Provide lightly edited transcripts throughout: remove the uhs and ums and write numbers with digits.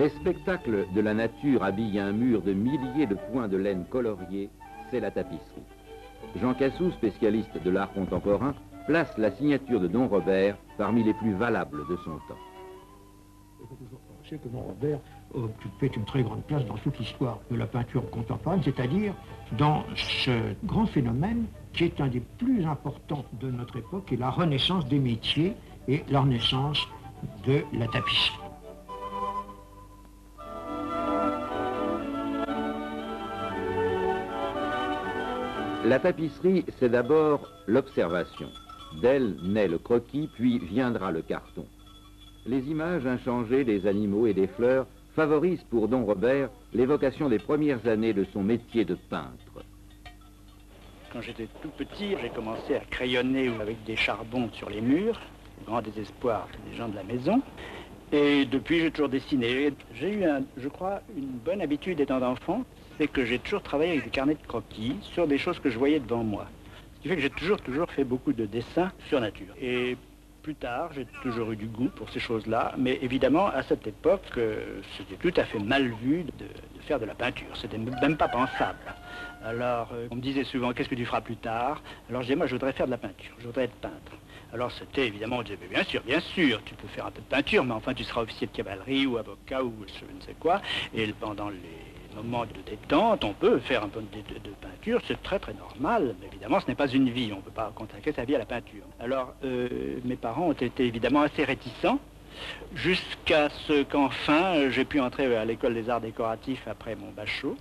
Les spectacles de la nature habillent un mur de milliers de points de laine coloriés, c'est la tapisserie. Jean Cassou, spécialiste de l'art contemporain, place la signature de Don Robert parmi les plus valables de son temps. Il faut toujours penser que Don Robert occupait une très grande place dans toute l'histoire de la peinture contemporaine, c'est-à-dire dans ce grand phénomène qui est un des plus importants de notre époque, qui est la renaissance des métiers et la renaissance de la tapisserie. La tapisserie, c'est d'abord l'observation. D'elle naît le croquis, puis viendra le carton. Les images inchangées des animaux et des fleurs favorisent pour Don Robert l'évocation des premières années de son métier de peintre. Quand j'étais tout petit, j'ai commencé à crayonner avec des charbons sur les murs, au grand désespoir des gens de la maison. Et depuis, j'ai toujours dessiné. J'ai eu, je crois, une bonne habitude étant enfant, c'est que j'ai toujours travaillé avec des carnets de croquis sur des choses que je voyais devant moi. Ce qui fait que j'ai toujours fait beaucoup de dessins sur nature. Et plus tard, j'ai toujours eu du goût pour ces choses-là, mais évidemment, à cette époque, c'était tout à fait mal vu de faire de la peinture. C'était même pas pensable. Alors, on me disait souvent, qu'est-ce que tu feras plus tard? Alors je disais, moi, je voudrais faire de la peinture, je voudrais être peintre. Alors c'était évidemment, on disait, bien sûr, tu peux faire un peu de peinture, mais enfin, tu seras officier de cavalerie ou avocat ou je ne sais quoi. Et pendant les moments de détente, on peut faire un peu de peinture, c'est très très normal, mais évidemment ce n'est pas une vie, on ne peut pas consacrer sa vie à la peinture. Alors mes parents ont été évidemment assez réticents, jusqu'à ce qu'enfin j'ai pu entrer à l'école des arts décoratifs après mon bachot.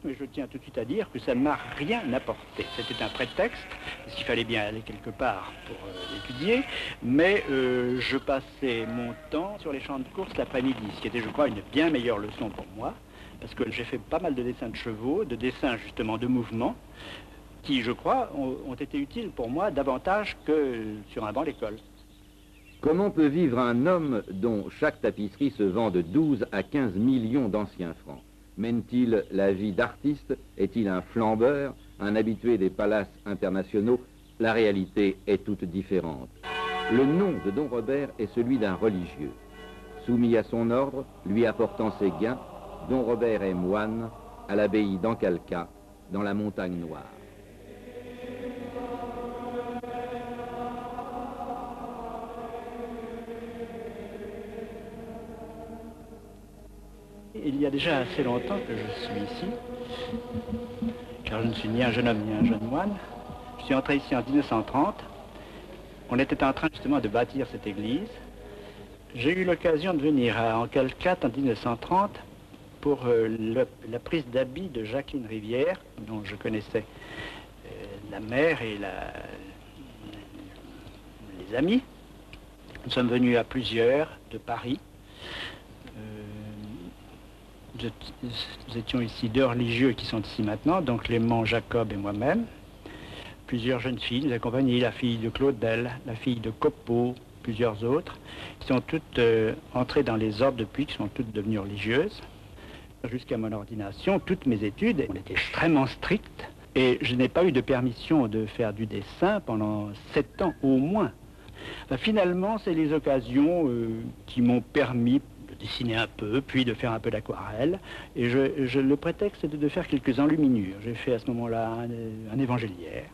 Mais je tiens tout de suite à dire que ça ne m'a rien apporté. C'était un prétexte, parce qu'il fallait bien aller quelque part pour l'étudier, mais je passais mon temps sur les champs de course l'après-midi, ce qui était, je crois, une bien meilleure leçon pour moi, parce que j'ai fait pas mal de dessins de chevaux, de dessins justement de mouvements, qui, je crois, ont été utiles pour moi davantage que sur un banc d'école. Comment peut vivre un homme dont chaque tapisserie se vend de 12 à 15 millions d'anciens francs? Mène-t-il la vie d'artiste? Est-il un flambeur, un habitué des palaces internationaux? La réalité est toute différente. Le nom de Don Robert est celui d'un religieux. Soumis à son ordre, lui apportant ses gains, Don Robert est moine à l'abbaye d'Ancalca, dans la Montagne Noire. Il y a déjà assez longtemps que je suis ici, car je ne suis ni un jeune homme ni un jeune moine. Je suis entré ici en 1930. On était en train justement de bâtir cette église. J'ai eu l'occasion de venir à Ancalca en 1930 pour la prise d'habit de Jacqueline Rivière, dont je connaissais la mère et les amis. Nous sommes venus à plusieurs de Paris. Nous étions ici 2 religieux qui sont ici maintenant, donc Clément, Jacob et moi-même. Plusieurs jeunes filles nous accompagnaient, la fille de Claudel, la fille de Copeau, plusieurs autres, qui sont toutes entrées dans les ordres depuis, qui sont toutes devenues religieuses. Jusqu'à mon ordination, toutes mes études ont été extrêmement strictes et je n'ai pas eu de permission de faire du dessin pendant 7 ans au moins. Enfin, finalement, c'est les occasions qui m'ont permis de dessiner un peu, puis de faire un peu d'aquarelle. Et le prétexte était de faire quelques enluminures. J'ai fait à ce moment-là un évangéliaire.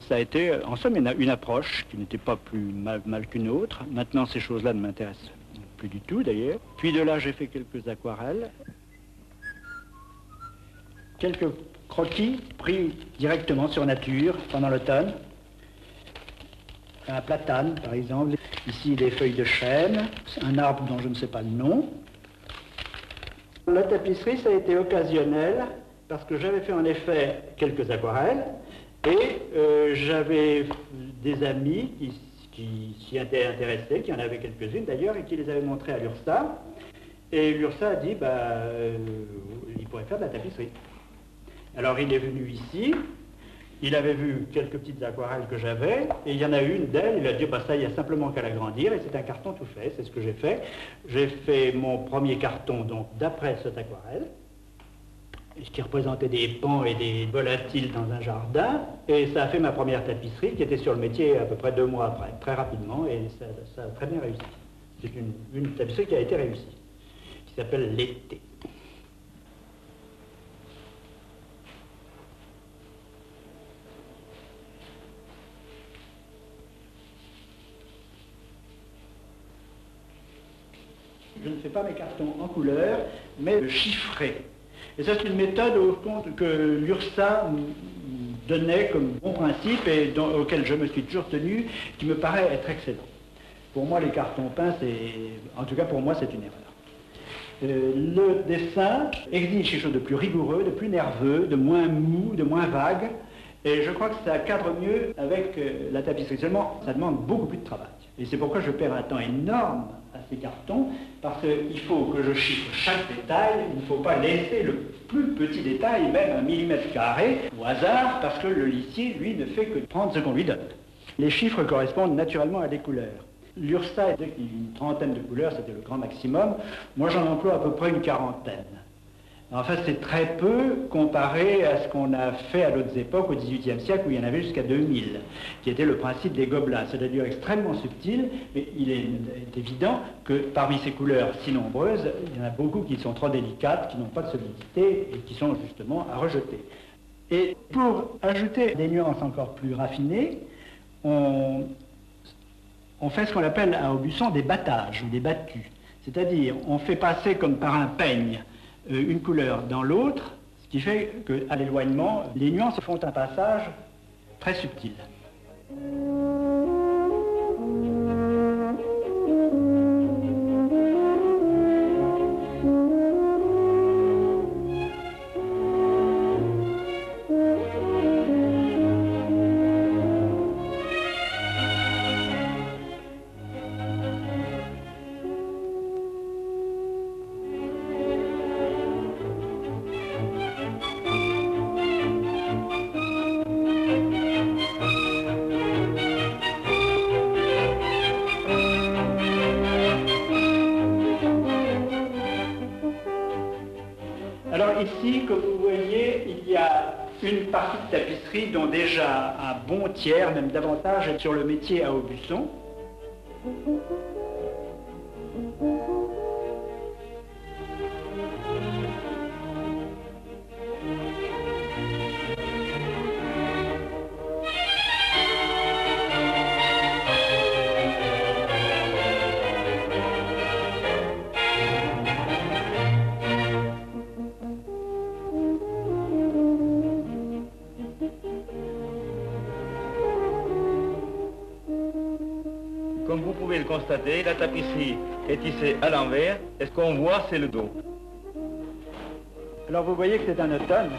Ça a été, en somme, une approche qui n'était pas plus mal qu'une autre. Maintenant, ces choses-là ne m'intéressent plus du tout, d'ailleurs. Puis de là, j'ai fait quelques aquarelles. Quelques croquis pris directement sur nature pendant l'automne. Un platane, par exemple. Ici, des feuilles de chêne, un arbre dont je ne sais pas le nom. La tapisserie, ça a été occasionnel, parce que j'avais fait en effet quelques aquarelles, et j'avais des amis qui s'y étaient intéressés, qui en avaient quelques-unes d'ailleurs, et qui les avaient montrées à l'URSSAF. Et l'URSSAF a dit, il pourrait faire de la tapisserie. Alors il est venu ici, il avait vu quelques petites aquarelles que j'avais, et il y en a une d'elles, il a dit, ça, il y a simplement qu'à l'agrandir, et c'est un carton tout fait, c'est ce que j'ai fait. J'ai fait mon premier carton, donc, d'après cette aquarelle, ce qui représentait des pans et des volatiles dans un jardin, et ça a fait ma première tapisserie, qui était sur le métier à peu près 2 mois après, très rapidement, et ça a très bien réussi. C'est une tapisserie qui a été réussie. s'appelle l'été. Je ne fais pas mes cartons en couleur, mais chiffrés. Et ça, c'est une méthode au fond que l'URSSAF donnait comme bon principe et auquel je me suis toujours tenu, qui me paraît être excellent. Pour moi, les cartons peints, en tout cas pour moi, c'est une erreur. Le dessin exige quelque chose de plus rigoureux, de plus nerveux, de moins mou, de moins vague. Et je crois que ça cadre mieux avec la tapisserie. Seulement, ça demande beaucoup plus de travail. Et c'est pourquoi je perds un temps énorme à ces cartons, parce qu'il faut que je chiffre chaque détail. Il ne faut pas laisser le plus petit détail, même un millimètre carré, au hasard, parce que le lissier, lui, ne fait que prendre ce qu'on lui donne. Les chiffres correspondent naturellement à des couleurs. L'URSSAF disait qu'il y a une trentaine de couleurs, c'était le grand maximum. Moi, j'en emploie à peu près une quarantaine. En fait, c'est très peu comparé à ce qu'on a fait à d'autres époques, au XVIIIe siècle, où il y en avait jusqu'à 2000, qui était le principe des gobelins, c'est-à-dire extrêmement subtil, mais il est évident que parmi ces couleurs si nombreuses, il y en a beaucoup qui sont trop délicates, qui n'ont pas de solidité et qui sont justement à rejeter. Et pour ajouter des nuances encore plus raffinées, on fait ce qu'on appelle à Aubusson des battages ou des battus, c'est-à-dire on fait passer comme par un peigne une couleur dans l'autre, ce qui fait qu'à l'éloignement, les nuances font un passage très subtil. Alors ici, comme vous voyez, il y a une partie de tapisserie dont déjà un bon tiers, même davantage, est sur le métier à Aubusson. Comme vous pouvez le constater, la tapisserie est tissée à l'envers, et ce qu'on voit, c'est le dos. Alors vous voyez que c'est un automne.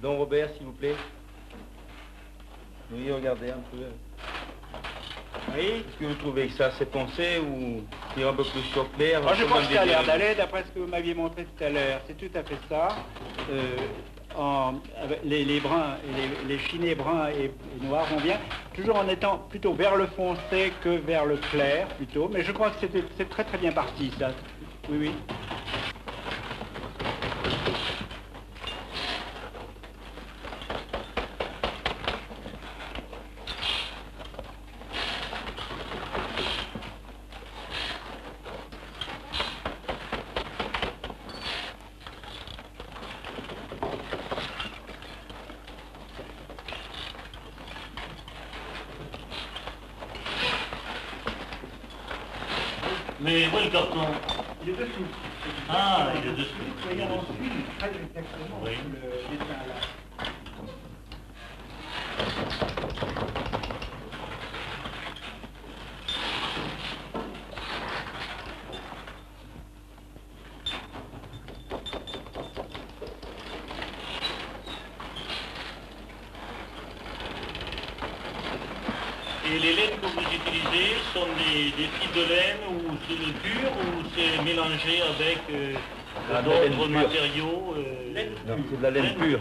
Don Robert, s'il vous plaît. Oui, regardez un peu. Oui. Est-ce que vous trouvez que ça s'est poncé ou il y a un peu plus sur clair? Je crois que ça a l'air d'aller, d'après ce que vous m'aviez montré tout à l'heure. C'est tout à fait ça. Avec les bruns, les chinés bruns et noirs vont bien, toujours en étant plutôt vers le foncé que vers le clair, plutôt. Mais je crois que c'est très très bien parti, ça. Oui, oui. Mais où est le carton? Il est dessous. Ah, il est dessous. Regarde en dessous, très exactement Oui. le dessin là. Et les laines que vous utilisez sont des fils de laine ou c'est le pur ou c'est mélangé avec d'autres matériaux Non, c'est de la laine pure.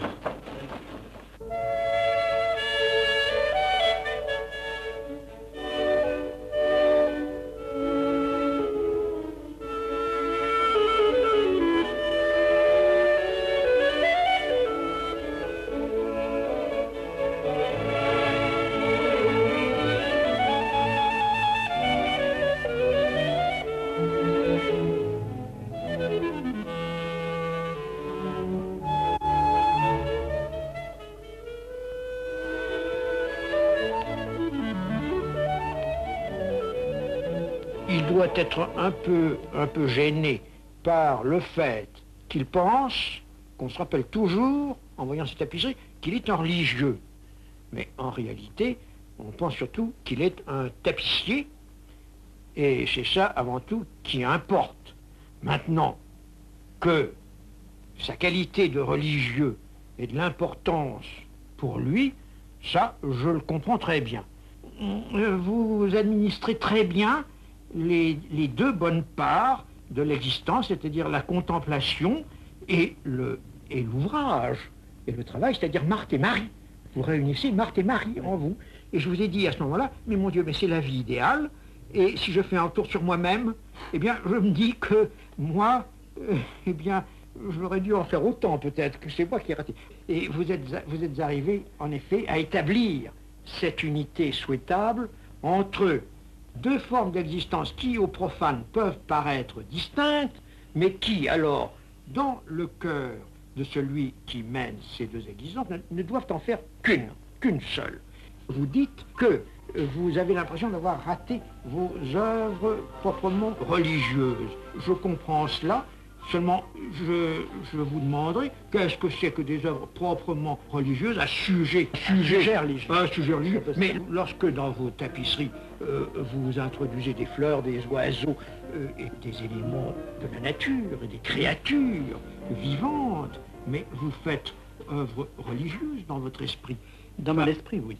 Il doit être un peu gêné par le fait qu'il pense, qu'on se rappelle toujours, en voyant cette tapisserie, qu'il est un religieux. Mais en réalité, on pense surtout qu'il est un tapissier, et c'est ça, avant tout, qui importe. Maintenant que sa qualité de religieux et de l'importance pour lui, ça, je le comprends très bien. Vous administrez très bien les deux bonnes parts de l'existence, c'est-à-dire la contemplation et l'ouvrage, et le travail, c'est-à-dire Marthe et Marie. Vous réunissez Marthe et Marie en vous. Et je vous ai dit à ce moment-là, mais mon Dieu, mais c'est la vie idéale, et si je fais un retour sur moi-même, eh bien, je me dis que moi, eh bien, j'aurais dû en faire autant peut-être, que c'est moi qui ai raté. Et vous êtes arrivé, en effet, à établir cette unité souhaitable entre deux formes d'existence qui, aux profanes, peuvent paraître distinctes, mais qui, alors, dans le cœur de celui qui mène ces deux existences, ne doivent en faire qu'une seule. Vous dites que vous avez l'impression d'avoir raté vos œuvres proprement religieuses. Je comprends cela, seulement je vous demanderai qu'est-ce que c'est que des œuvres proprement religieuses à sujet religieux. Mais lorsque dans vos tapisseries, vous introduisez des fleurs, des oiseaux et des éléments de la nature et des créatures vivantes, mais vous faites œuvre religieuse dans votre esprit. Dans mon esprit, oui.